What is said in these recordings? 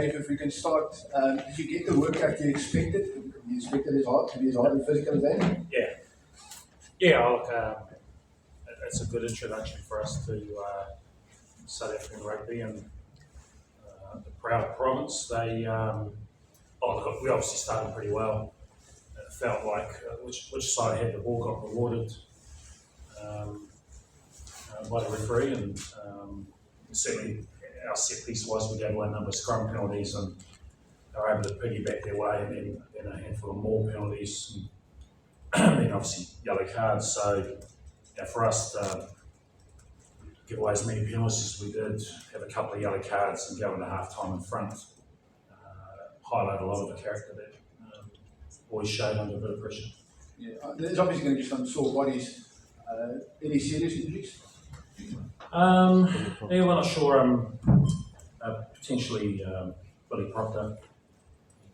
Dave, if we can start, did you get the workout you expected? You expected it hard to be as hard and physical as that? It's a good introduction for us to South African rugby and the proud province. We obviously started pretty well. It felt like which side had the ball got rewarded by the referee, and certainly our set piece was we gave away a number of scrum penalties, and they were able to piggyback their way, and then a handful of more penalties, and then obviously yellow cards. So for us to give away as many penalties as we did, have a couple of yellow cards and go into half time in front, highlight a lot of the character that always showed under a bit of pressure. Yeah, there's obviously going to be some sore bodies. Any serious injuries? We're not sure. Potentially Billy Proctor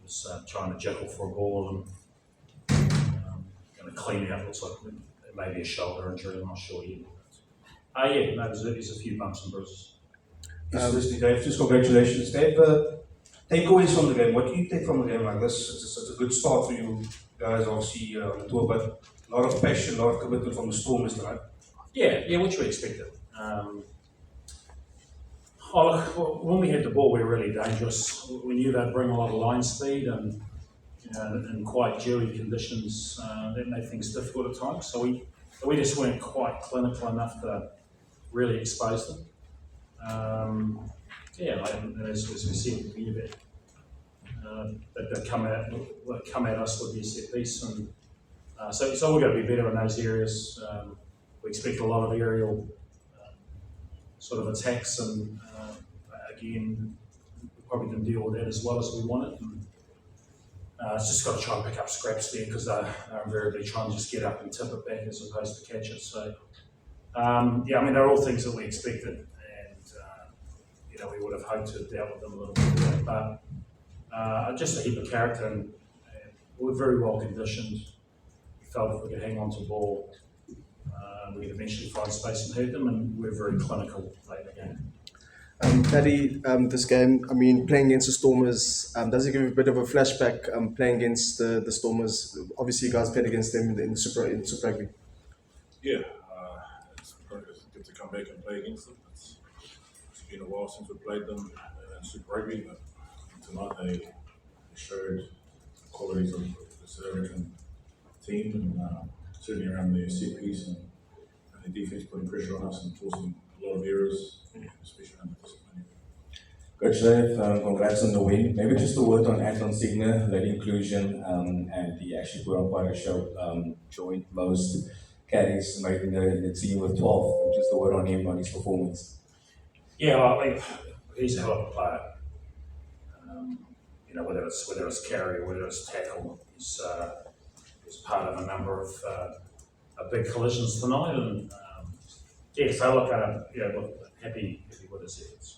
was trying to juggle for a ball and going to clean out. Looks like it may be a shoulder injury. I'm not sure yet. There's a few bumps and bruises. Yes, Dave, just congratulations, Dave. Takeaways from the game. What do you take from a game like this? It's a good start for you guys, obviously, on the tour, but a lot of passion, a lot of commitment from the Stormers tonight. Yeah, which we expected. When we had the ball, we were really dangerous. We knew they'd bring a lot of line speed, and in quite dewy conditions, that made things difficult at times. So we just weren't quite clinical enough to really expose them. And as we said at the end of it, they'd come at us with their set piece, and so we've got to be better in those areas. We expect a lot of aerial sort of attacks, and again, we probably didn't deal with that as well as we wanted. And, it's just got to try and pick up scraps there, because they're invariably trying to just get up and tip it back as opposed to catch it. So, they're all things that we expected, and we would have hoped to have dealt with them a little bit better. But just a heap of character, and we were very well conditioned. We felt if we could hang on to the ball, we could eventually find space and hurt them, and we're very clinical late in the game. Paddy, this game, playing against the Stormers, does it give you a bit of a flashback playing against the Stormers? Obviously, you guys played against them in Super Rugby. Yeah, it's good to come back and play against them. It's been a while since we played them in Super Rugby, but tonight they showed the qualities of the South African team, and certainly around their set piece and the defence putting pressure on us and forcing a lot of errors, especially under discipline. Coach Dave, congrats on the win. Maybe just a word on Anton Signer, led inclusion, and he actually put on quite a show, joined most carries, making the team with 12. Just a word on him, on his performance. Yeah, he's a hell of a player. Whether it's carry or whether it's tackle, he's part of a number of big collisions tonight, and happy with his efforts.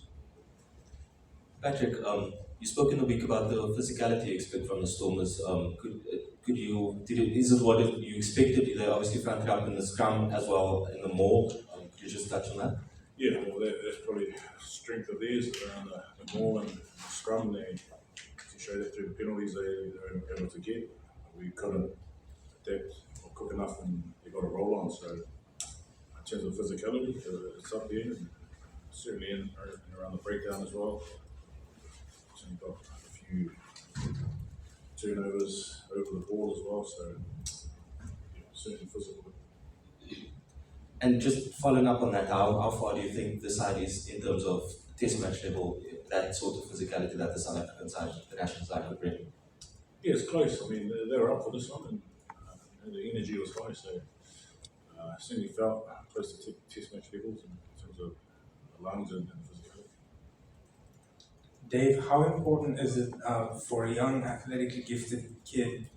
Patrick, you spoke in the week about the physicality you expect from the Stormers. Is it what you expected? They obviously franked it up in the scrum as well in the maul. Could you just touch on that? Yeah, well, that's probably the strength of theirs around the maul and the scrum. They show that through the penalties they were able to get. We couldn't adapt quick enough, and they got a roll on. So, in terms of physicality, it's up there, and certainly in around the breakdown as well. So we've got a few turnovers over the ball as well. So, certainly physical. And just following up on that, how far do you think the side is in terms of test match level, that sort of physicality that the South African side, the national side could bring? Yeah, it's close. They were up for this one, and the energy was high. So, certainly felt close to test match levels in terms of lungs and physicality. Dave, how important is it for a young, athletically gifted kid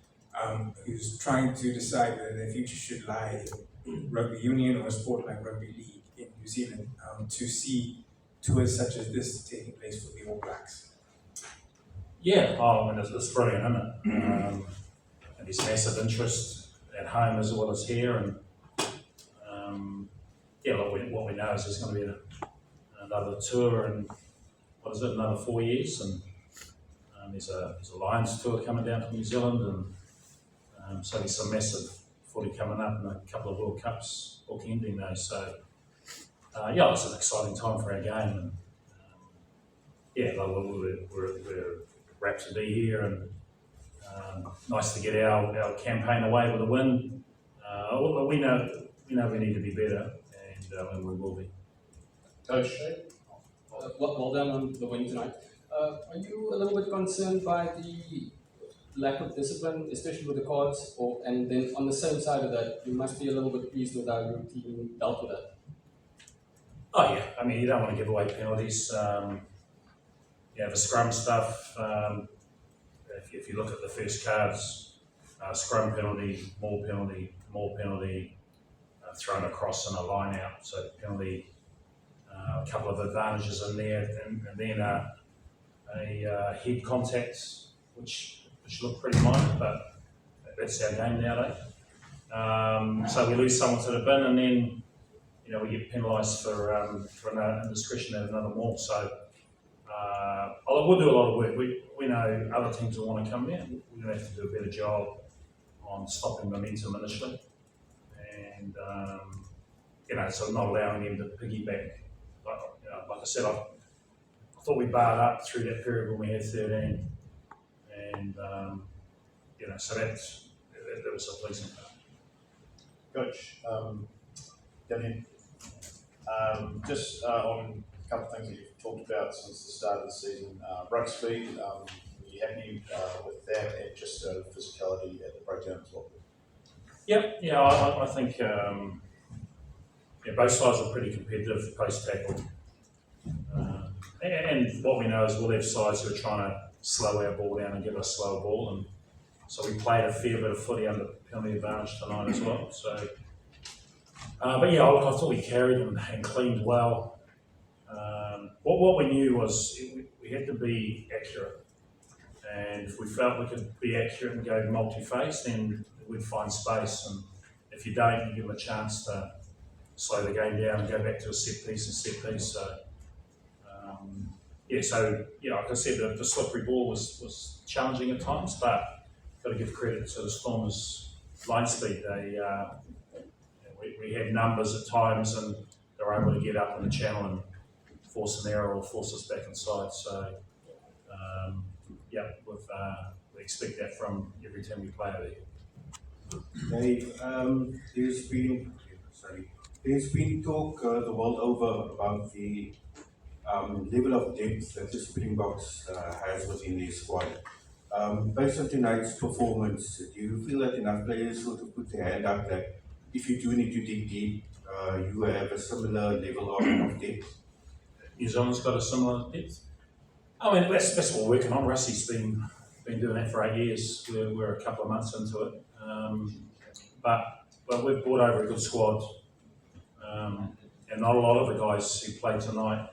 who's trying to decide whether their future should lie in rugby union or a sport like rugby league in New Zealand to see tours such as this taking place for the All Blacks? Yeah, it's brilliant, isn't it? And there's massive interest at home as well as here, and what we know is there's going to be another tour in another 4 years, and there's a Lions tour coming down to New Zealand, and so there's some massive footy coming up and a couple of World Cups bookending those. So yeah, it's an exciting time for our game, and yeah, like, we're rapt to be here, and nice to get our campaign away with a win. We know we need to be better, and we will be. Coach? Well done on the win tonight. Are you a little bit concerned by the lack of discipline, especially with the cards? And then on the same side of that, you must be a little bit pleased with how your team dealt with that. Oh yeah, I mean, you don't want to give away penalties. The scrum stuff. If you look at the first cards, scrum penalty, more penalty, thrown across in a line out, so penalty. A couple of advantages in there, and then a head contact, which looked pretty minor, but that's our game nowadays. So we lose someone to the bin, and then we get penalised for an indiscretion at another maul. So we'll do a lot of work. We know other teams will want to come in. We're going to have to do a better job on stopping momentum initially, and so not allowing them to piggyback. Like I said, I thought we barred up through that period when we had 13, and so that was a pleasing part. Coach, Daniel, just on a couple of things that you've talked about since the start of the season, ruck speed, are you happy with that, and just physicality at the breakdown as well? Yeah, I think both sides are pretty competitive post tackle. And what we know is we'll have sides who are trying to slow our ball down and give us slower ball, and so we played a fair bit of footy under penalty advantage tonight as well. So, but yeah, I thought we carried and cleaned well. What we knew was we had to be accurate, and if we felt we could be accurate and go multi-phase, then we'd find space. And if you don't, you give them a chance to slow the game down and go back to a set piece. So. Like I said, the slippery ball was challenging at times, but got to give credit to the Stormers' line speed. We had numbers at times, and they were able to get up in the channel and force an error or force us back inside. So, we expect that from every time we play over there. Dave, there's been talk the world over about the level of depth that the Springboks has within their squad. Based on tonight's performance, do you feel that enough players sort of put their hand up that if you do need to dig deep, you have a similar level of depth? New Zealand's got a similar depth. I mean, that's what we're working on. Rusty's been doing that for 8 years. We're a couple of months into it, but we've brought over a good squad, and not a lot of the guys who played tonight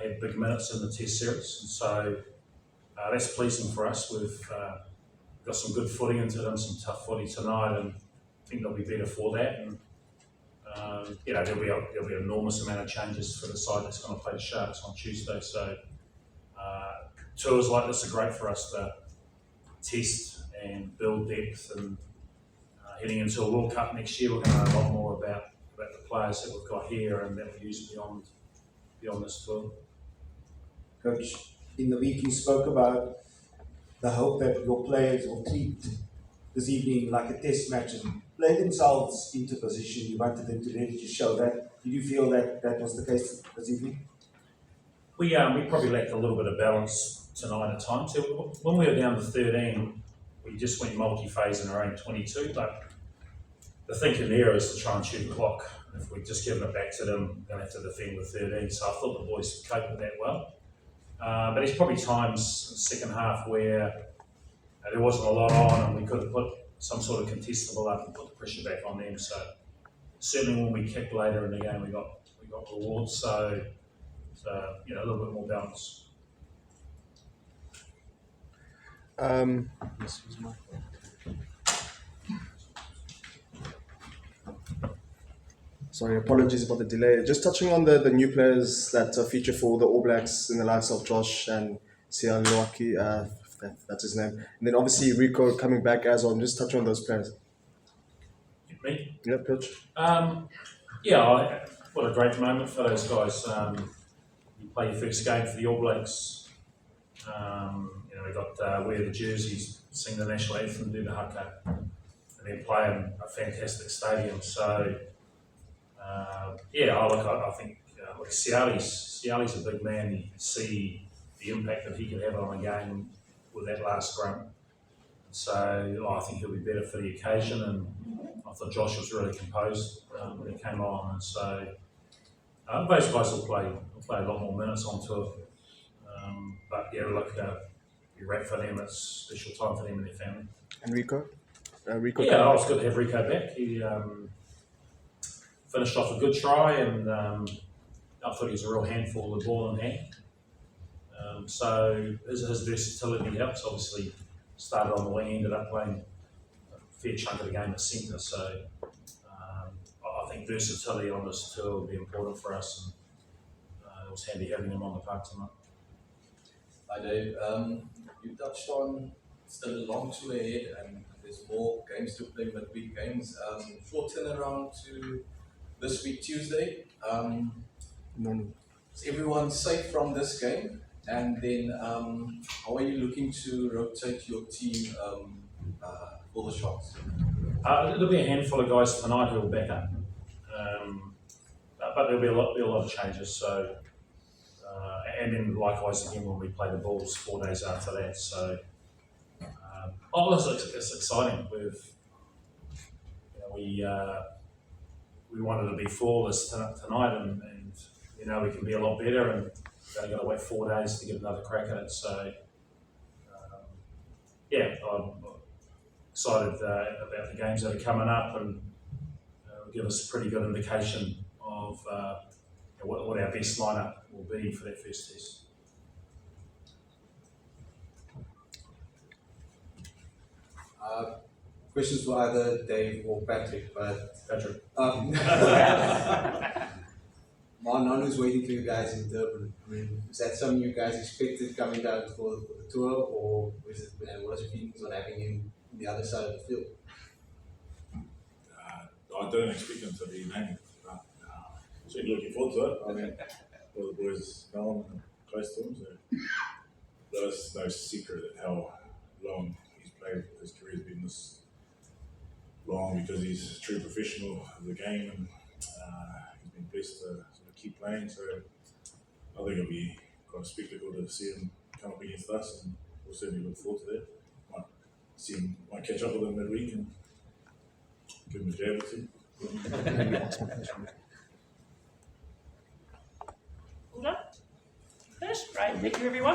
had big minutes in the Test series, and so that's pleasing for us. We've got some good footy into them, some tough footy tonight, and I think they'll be better for that. And there'll be an enormous amount of changes for the side that's going to play the Sharks on Tuesday. So tours like this are great for us to test and build depth. And heading into a World Cup next year, we're going to know a lot more about the players that we've got here and that we use beyond this tour. Coach, in the week you spoke about the hope that your players will treat this evening like a test match and play themselves into position. You wanted them to really just show that. Did you feel that was the case this evening? We probably lacked a little bit of balance tonight at times. So when we were down to 13, we just went multi-phase in our own 22, but the thinking there is to try and shoot the clock. If we've just given it back to them, we're going to have to defend with 13. So I thought the boys coped with that well. But there's probably times in the second half where there wasn't a lot on, and we could have put some sort of contestable up and put the pressure back on them. So certainly when we kicked later in the game, we got rewards. So a little bit more balance. Sorry, apologies about the delay. Just touching on the new players that feature for the All Blacks in the likes of Josh and Sialuaki, that's his name. And then obviously Rico coming back as well. Just touch on those players. Me? Yeah, Coach. What a great moment for those guys. You play your first game for the All Blacks. We got wear the jerseys, sing the national anthem, do the haka, and then play in a fantastic stadium. So, I think Siali's a big man. You can see the impact that he could have on a game with that last scrum. So I think he'll be better for the occasion, and I thought Josh was really composed when he came on, and so those guys will play a lot more minutes on tour. You're right for them. It's a special time for them and their family. And Rico? Rico. Yeah, it was good to have Rico back. He finished off a good try, and I thought he was a real handful of the ball in hand. So his versatility helps. Obviously, started on the wing, ended up playing a fair chunk of the game at centre. So I think versatility on this tour will be important for us, and it was handy having him on the park tonight. Hi Dave, you touched on still a long tour ahead and there's more games to play, midweek games. Short turnaround to this week Tuesday. Is everyone safe from this game? And then how are you looking to rotate your team for the shots? There'll be a handful of guys tonight who will back up, but there'll be a lot of changes. So, and then likewise again when we play the Bulls 4 days after that. So, it's exciting. We wanted to be flawless tonight, and we can be a lot better, and we've only got to wait 4 days to get another crack at it. So, I'm excited about the games that are coming up, and will give us a pretty good indication of what our best lineup will be for that first test. Questions for either Dave or Patrick, but Patrick. Nanu's waiting for you guys in Durban. I mean, is that something you guys expected coming down for the tour, or was it, what's your feelings on having him on the other side of the field? I don't expect him to be named, but certainly looking forward to it. I mean, all the boys know him and close to him, so there's no secret how long he's played. His career's been this long because he's a true professional of the game, and he's been blessed to sort of keep playing. So I think it'll be quite a spectacle to see him come up against us, and we'll certainly look forward to that. Might catch up with him midweek and give him a jab or two. All done? Finished? Right, thank you everyone.